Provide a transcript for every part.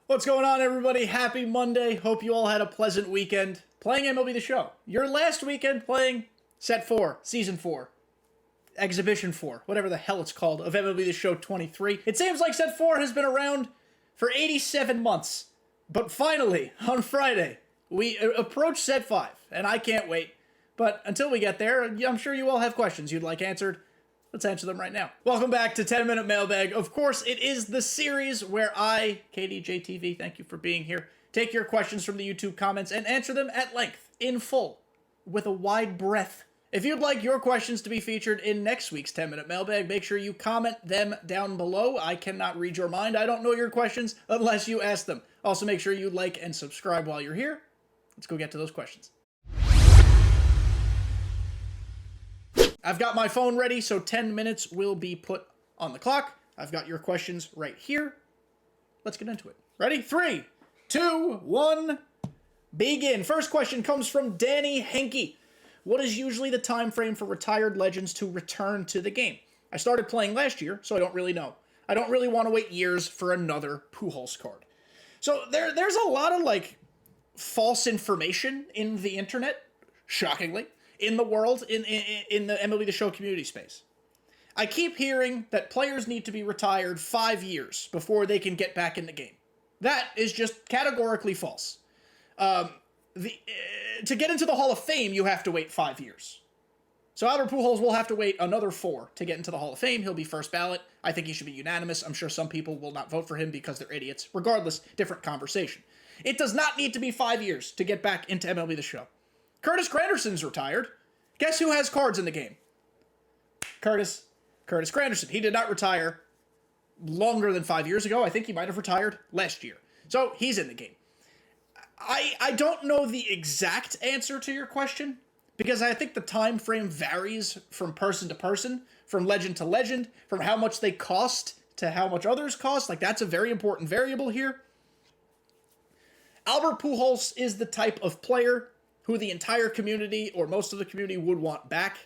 What's going on, everybody? Happy Monday. Hope you all had a pleasant weekend playing MLB The Show. Your last weekend playing Set 4, Season 4, Exhibition 4, whatever the hell it's called, of MLB The Show 23. It seems like Set 4 has been around for 87 months. But finally, on Friday, we approach Set 5, and I can't wait. But until we get there, I'm sure you all have questions you'd like answered. Let's answer them right now. Welcome back to 10 Minute Mailbag. Of course, it is the series where I, kdjTV, thank you for being here, take your questions from the YouTube comments and answer them at length, in full, with a wide breadth. If you'd like your questions to be featured in next week's 10 Minute Mailbag, make sure you comment them down below. I cannot read your mind. I don't know your questions unless you ask them. Also, make sure you like and subscribe while you're here. Let's go get to those questions. I've got my phone ready, so 10 minutes will be put on the clock. I've got your questions right here. Let's get into it. Ready? 3, 2, 1, begin. First question comes from Danny Henke. What is usually the time frame for retired legends to return to the game? I started playing last year, so I don't really know. I don't really want to wait years for another Pujols card. So there's a lot of, false information in the internet, shockingly, in the world, in the MLB The Show community space. I keep hearing that players need to be retired 5 years before they can get back in the game. That is just categorically false. To get into the Hall of Fame, you have to wait 5 years. So Albert Pujols will have to wait another 4 to get into the Hall of Fame. He'll be first ballot. I think he should be unanimous. I'm sure some people will not vote for him because they're idiots. Regardless, different conversation. It does not need to be 5 years to get back into MLB The Show. Curtis Granderson's retired. Guess who has cards in the game? Curtis Granderson. He did not retire longer than 5 years ago. I think he might have retired last year. So he's in the game. I don't know the exact answer to your question because I think the time frame varies from person to person, from legend to legend, from how much they cost to how much others cost. That's a very important variable here. Albert Pujols is the type of player who the entire community, or most of the community, would want back.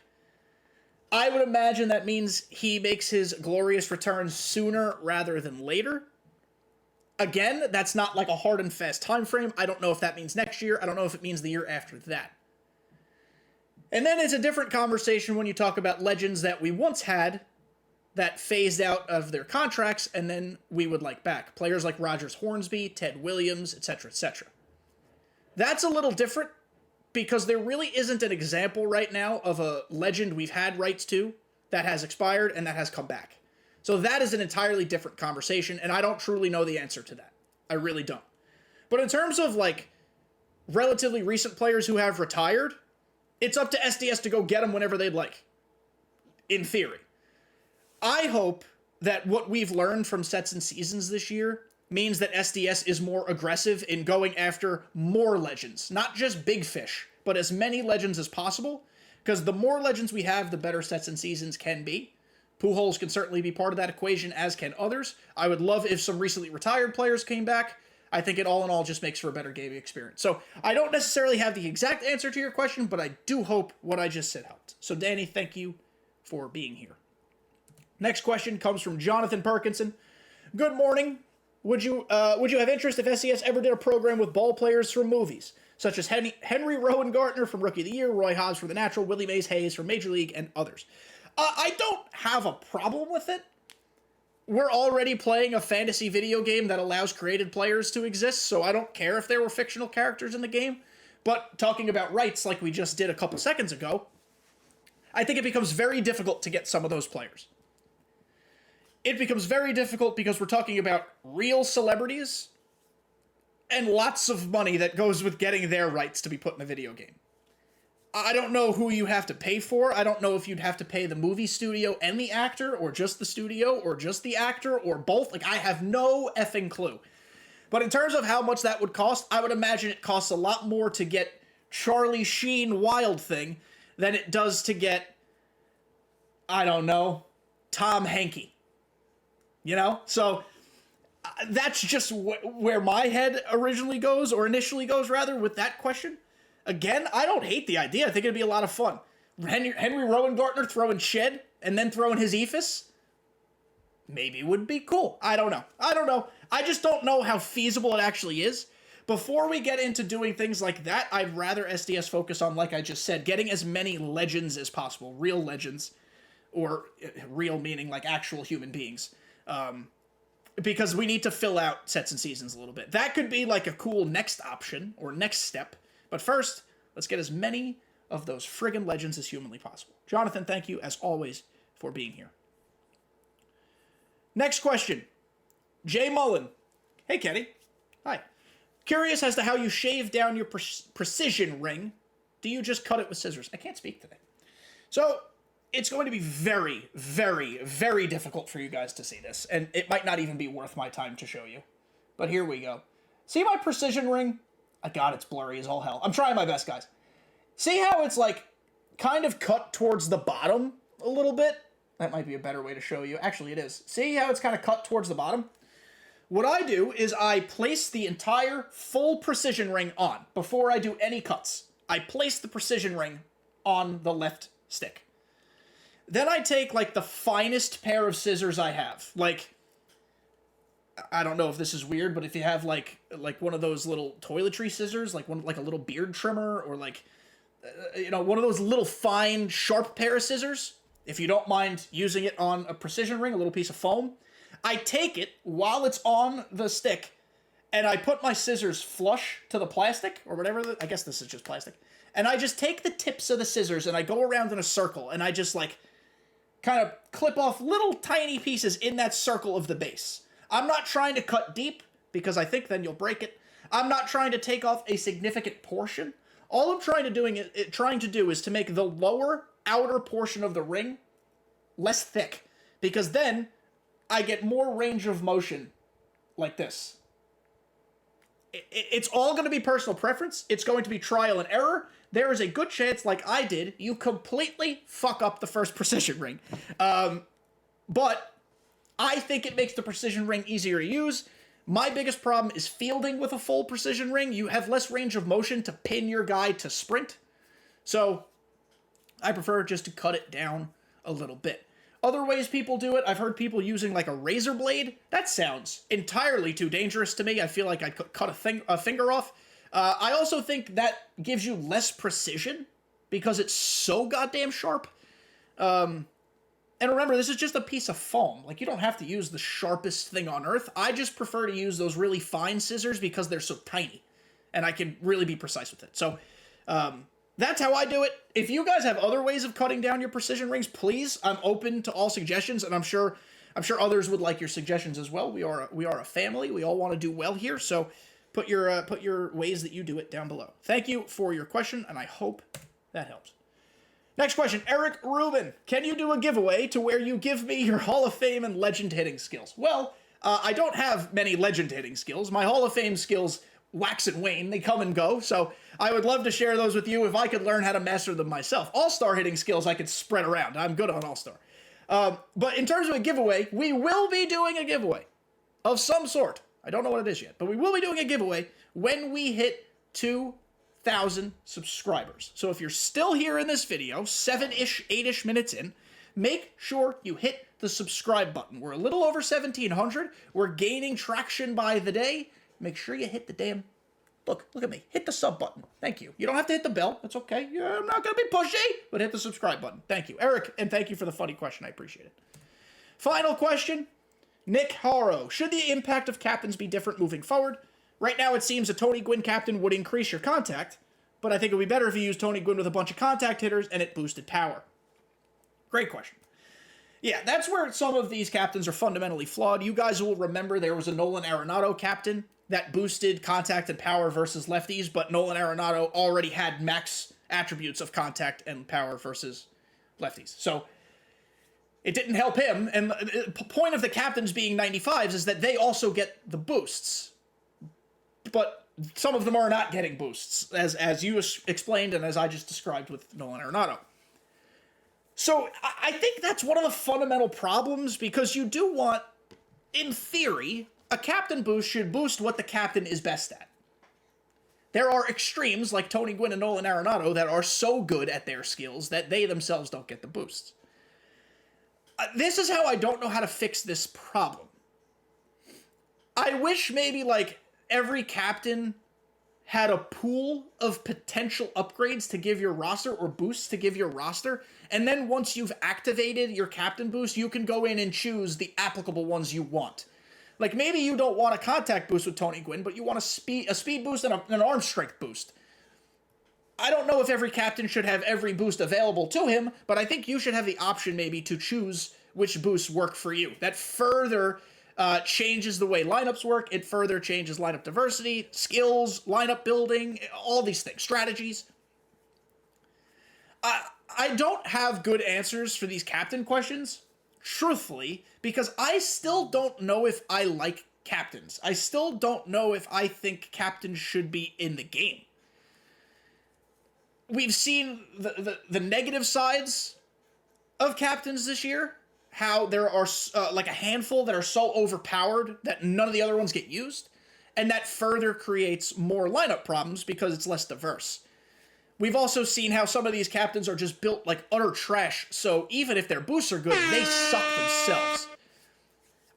I would imagine that means he makes his glorious return sooner rather than later. Again, that's not like a hard and fast time frame. I don't know if that means next year. I don't know if it means the year after that. And then it's a different conversation when you talk about legends that we once had that phased out of their contracts and then we would like back. Players like Rogers Hornsby, Ted Williams, etc., etc. That's a little different, because there really isn't an example right now of a legend we've had rights to that has expired and that has come back. So that is an entirely different conversation, and I don't truly know the answer to that. I really don't. But in terms of, relatively recent players who have retired, it's up to SDS to go get them whenever they'd like. In theory. I hope that what we've learned from Sets and Seasons this year means that SDS is more aggressive in going after more legends. Not just big fish, but as many legends as possible. Because the more legends we have, the better Sets and Seasons can be. Pujols can certainly be part of that equation, as can others. I would love if some recently retired players came back. I think it all in all just makes for a better gaming experience. So I don't necessarily have the exact answer to your question, but I do hope what I just said helped. So Danny, thank you for being here. Next question comes from Jonathan Perkinson. Good morning. Would you have interest if SES ever did a program with ball players from movies, such as Henry Rowan Gardner from Rookie of the Year, Roy Hobbs from The Natural, Willie Mays Hayes from Major League, and others? I don't have a problem with it. We're already playing a fantasy video game that allows created players to exist, so I don't care if there were fictional characters in the game. But talking about rights like we just did a couple seconds ago, I think it becomes very difficult to get some of those players. It becomes very difficult because we're talking about real celebrities and lots of money that goes with getting their rights to be put in a video game. I don't know who you have to pay for. I don't know if you'd have to pay the movie studio and the actor, or just the studio, or just the actor, or both. I have no effing clue. But in terms of how much that would cost, I would imagine it costs a lot more to get Charlie Sheen Wild Thing than it does to get, I don't know, Tom Hanky. So that's just where my head initially goes with that question. Again, I don't hate the idea. I think it'd be a lot of fun. Henry Rowan Gardner throwing Shed and then throwing his Ephus maybe would be cool. I don't know. I just don't know how feasible it actually is. Before we get into doing things like that, I'd rather SDS focus on, like I just said, getting as many legends as possible. Real legends. Or real meaning like actual human beings. Because we need to fill out sets and seasons a little bit. That could be like a cool next option or next step. But first, let's get as many of those friggin' legends as humanly possible. Jonathan, thank you, as always, for being here. Next question. Jay Mullen. Hey, Kenny. Hi. Curious as to how you shave down your precision ring. Do you just cut it with scissors? I can't speak today. So, it's going to be very, very, very difficult for you guys to see this, and it might not even be worth my time to show you. But here we go. See my precision ring? God, it's blurry as all hell. I'm trying my best, guys. See how it's, like, kind of cut towards the bottom a little bit? That might be a better way to show you. Actually, it is. See how it's kind of cut towards the bottom? What I do is I place the entire full precision ring on before I do any cuts. I place the precision ring on the left stick. Then I take, like, the finest pair of scissors I have. Like, I don't know if this is weird, but if you have, like one of those little toiletry scissors, like a little beard trimmer, or, like, one of those little fine, sharp pair of scissors, if you don't mind using it on a precision ring, a little piece of foam, I take it while it's on the stick, and I put my scissors flush to the plastic, or whatever, I guess this is just plastic, and I just take the tips of the scissors, and I go around in a circle, and I just, like, kind of clip off little tiny pieces in that circle of the base. I'm not trying to cut deep, because I think then you'll break it. I'm not trying to take off a significant portion. All I'm trying to do is to make the lower outer portion of the ring less thick, because then I get more range of motion like this. It's all going to be personal preference. It's going to be trial and error. There is a good chance, like I did, you completely fuck up the first precision ring. But I think it makes the precision ring easier to use. My biggest problem is fielding with a full precision ring. You have less range of motion to pin your guy to sprint. So I prefer just to cut it down a little bit. Other ways people do it, I've heard people using like a razor blade. That sounds entirely too dangerous to me. I feel like I could cut a finger off. I also think that gives you less precision because it's so goddamn sharp. And remember, this is just a piece of foam. Like, you don't have to use the sharpest thing on earth. I just prefer to use those really fine scissors because they're so tiny. And I can really be precise with it. So, that's how I do it. If you guys have other ways of cutting down your precision rings, please, I'm open to all suggestions, and I'm sure others would like your suggestions as well. We are a family. We all want to do well here, so put your ways that you do it down below. Thank you for your question, and I hope that helps. Next question, Eric Rubin. Can you do a giveaway to where you give me your Hall of Fame and legend hitting skills? Well, I don't have many legend hitting skills. My Hall of Fame skills wax and wane. They come and go. So I would love to share those with you if I could learn how to master them myself. All-star hitting skills I could spread around. I'm good on all-star. But in terms of a giveaway, we will be doing a giveaway of some sort. I don't know what it is yet, but we will be doing a giveaway when we hit 2,000 subscribers. So if you're still here in this video, 7-ish, 8-ish minutes in, make sure you hit the subscribe button. We're a little over 1,700. We're gaining traction by the day. Make sure you hit the damn... Look at me. Hit the sub button. Thank you. You don't have to hit the bell. That's okay. Yeah, I'm not going to be pushy, but hit the subscribe button. Thank you. Eric, and thank you for the funny question. I appreciate it. Final question. Nick Haro. Should the impact of captains be different moving forward? Right now, it seems a Tony Gwynn captain would increase your contact, but I think it would be better if you used Tony Gwynn with a bunch of contact hitters and it boosted power. Great question. Yeah, that's where some of these captains are fundamentally flawed. You guys will remember there was a Nolan Arenado captain that boosted contact and power versus lefties, but Nolan Arenado already had max attributes of contact and power versus lefties. So it didn't help him, and the point of the captains being 95s is that they also get the boosts. But some of them are not getting boosts, as you explained and as I just described with Nolan Arenado. So I think that's one of the fundamental problems, because you do want, in theory, a captain boost should boost what the captain is best at. There are extremes like Tony Gwynn and Nolan Arenado that are so good at their skills that they themselves don't get the boosts. This is how I don't know how to fix this problem. I wish maybe like every captain had a pool of potential upgrades to give your roster or boosts to give your roster. And then once you've activated your captain boost, you can go in and choose the applicable ones you want. Like maybe you don't want a contact boost with Tony Gwynn, but you want a speed boost and an arm strength boost. I don't know if every captain should have every boost available to him, but I think you should have the option maybe to choose which boosts work for you. That further changes the way lineups work. It further changes lineup diversity, skills, lineup building, all these things, strategies. I don't have good answers for these captain questions, truthfully, because I still don't know if I like captains. I still don't know if I think captains should be in the game. We've seen the negative sides of captains this year, how there are like a handful that are so overpowered that none of the other ones get used, and that further creates more lineup problems because it's less diverse. We've also seen how some of these captains are just built like utter trash, so even if their boosts are good, they suck themselves.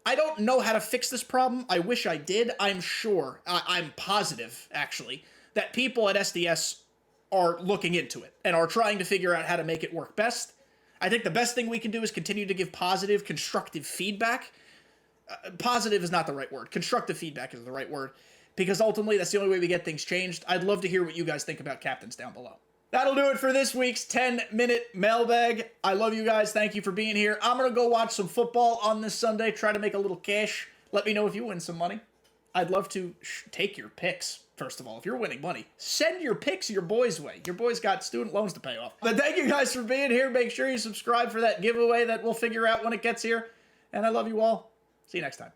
I don't know how to fix this problem. I wish I did. I'm sure, I'm positive, actually, that people at SDS are looking into it and are trying to figure out how to make it work best. I think the best thing we can do is continue to give positive, constructive feedback. Positive is not the right word. Constructive feedback is the right word, because ultimately that's the only way we get things changed. I'd love to hear what you guys think about captains down below. That'll do it for this week's 10-minute mailbag. I love you guys. Thank you for being here. I'm going to go watch some football on this Sunday, try to make a little cash. Let me know if you win some money. I'd love to take your picks. First of all, if you're winning money, send your picks your boys' way. Your boys got student loans to pay off. But thank you guys for being here. Make sure you subscribe for that giveaway that we'll figure out when it gets here. And I love you all. See you next time.